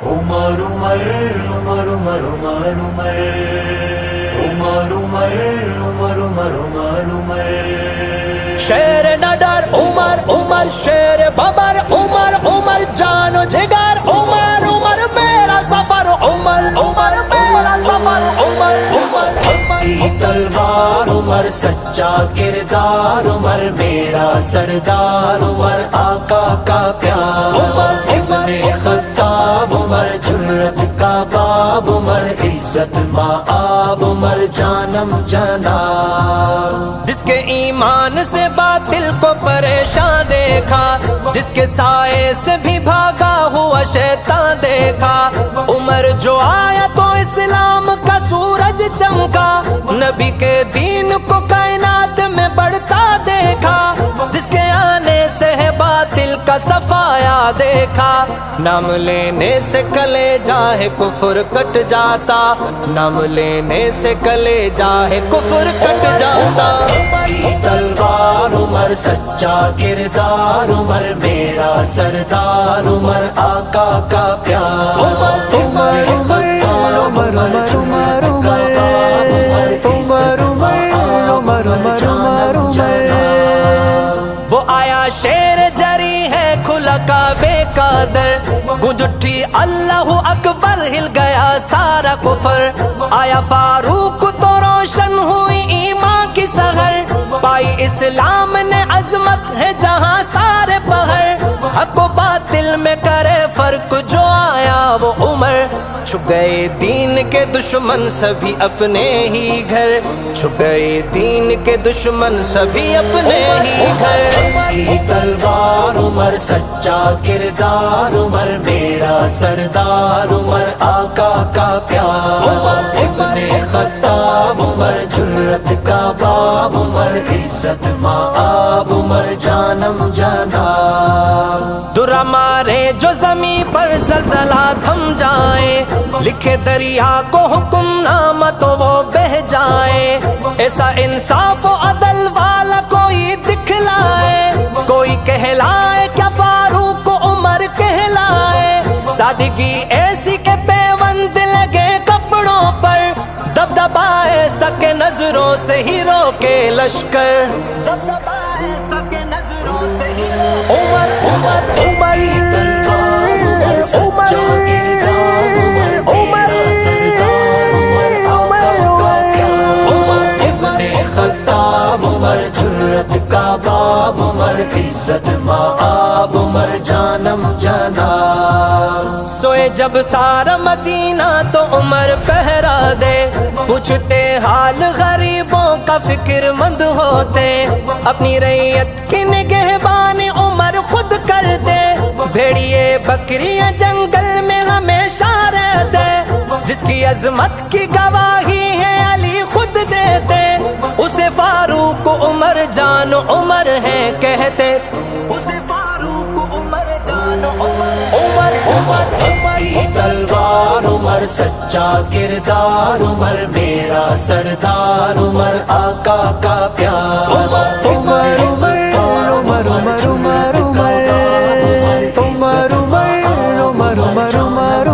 عمر عمر عمر عمر عمر عمر عمر عمر عمر عمر عمر عمر شیر نڈر عمر عمر شیر ببر عمر عمر جان و جگر عمر عمر میرا سفر عمر عمر میرا سفر عمر عمر کی تلوار عمر سچا کردار عمر میرا سردار عمر آقا کا پیار ابن خطاب عمر جرت کا باب عمر عزت مآب عمر جانم جناب جس کے ایمان سے باطل کو پریشان دیکھا جس کے سائے سے بھی بھاگا ہوا شیطان دیکھا عمر جو آیا تو اسلام کا سورج چمکا نبی کے دین کو کائنات میں بڑھتا دیکھا جس کے آنے سے ہے باطل کا صفایا دیکھا نام لینے سے کلیجہ ہے کفر کٹ جاتا نام لینے سے کلیجہ ہے کفر کٹ جاتا کی تلوار عمر سچا کردار عمر میرا سردار عمر آقا کا پیار عمر عمر عمر عمر عمر عمر عمر عمر عمر عمر وہ آیا شیر جری ہے کھلا کعبے کا در گونج اٹھی اللہ اکبر ہل گیا سارا کفر آیا فاروق تو روشن ہوئی ایمان کی سحر پائی اسلام نے عظمت ہے جہاں سارے پہر حق و باطل میں کرے فرق جو آیا وہ عمر چھپ گئے دین کے دشمن سبھی اپنے ہی گھر چھپ گئے دین کے دشمن سبھی اپنے ہی گھر کی تلوار عمر سچا کردار عمر میرا سردار عمر آقا کا پیار ابن خطاب عمر جرت کا باب عمر عزت مآب عمر جانم جناب درا مارے جو زمین پر زلزلہ تھم جائے لکھے دریا کو حکم نامہ تو وہ بہہ جائے ایسا انصاف و عدل والا کوئی دکھلائے کوئی کہلائے کیا فاروق و عمر کہلائے سادگی ایسی کہ پیوند لگے کپڑوں پر دبدبا ایسا کہ نظروں سے ہی روکے لشکر دبدبا ایسا کہ نظروں سے ہی عمر عمر عمر عمر جرت کا باب عمر عزت مآب عمر جانم جناب سوئے جب سارا مدینہ تو عمر پہرا دے پوچھتے حال غریبوں کا فکر مند ہوتے اپنی رعیت کی نگہبانی عمر خود کرتے بھیڑیے بکریاں جنگل میں ہمیشہ رہتے جس کی عظمت کی گواہی ہے علی خود دیتے اسے فاروق عمر جان عمر ہے کہتے اسے فاروق عمر جان عمر عمر کی تلوار عمر سچا کردار عمر میرا سردار عمر آقا کا پیار عمر عمر عمر عمر عمر عمر عمر عمر عمر عمر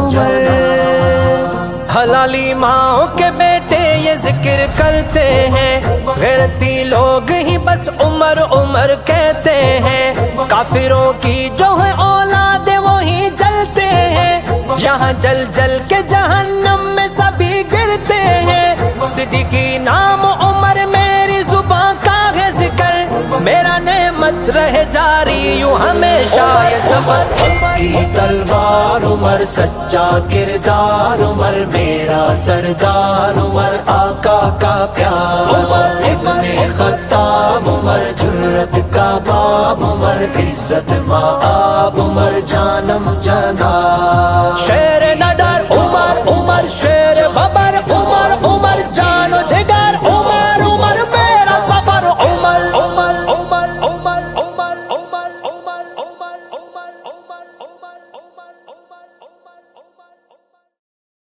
حلالی ماں کے بیٹے یہ ذکر کرتے ہیں غیرتی لوگ ہی بس عمر عمر کہتے ہیں کافروں کی جو ہے اولاد وہی جلتے ہیں یہاں جل جل کے جہنم میں سبھی گرتے ہیں صدیقی نام عمر میری زباں کا ہے ذکر میرا نعمت رہے جاری یوں ہمیشہ یہ سفر کی تلوار عمر سچا کردار عمر میرا سردار عمر آقا کا پیار ابن خطاب عمر جرت کا باب عمر عزت مآب عمر جانم جناب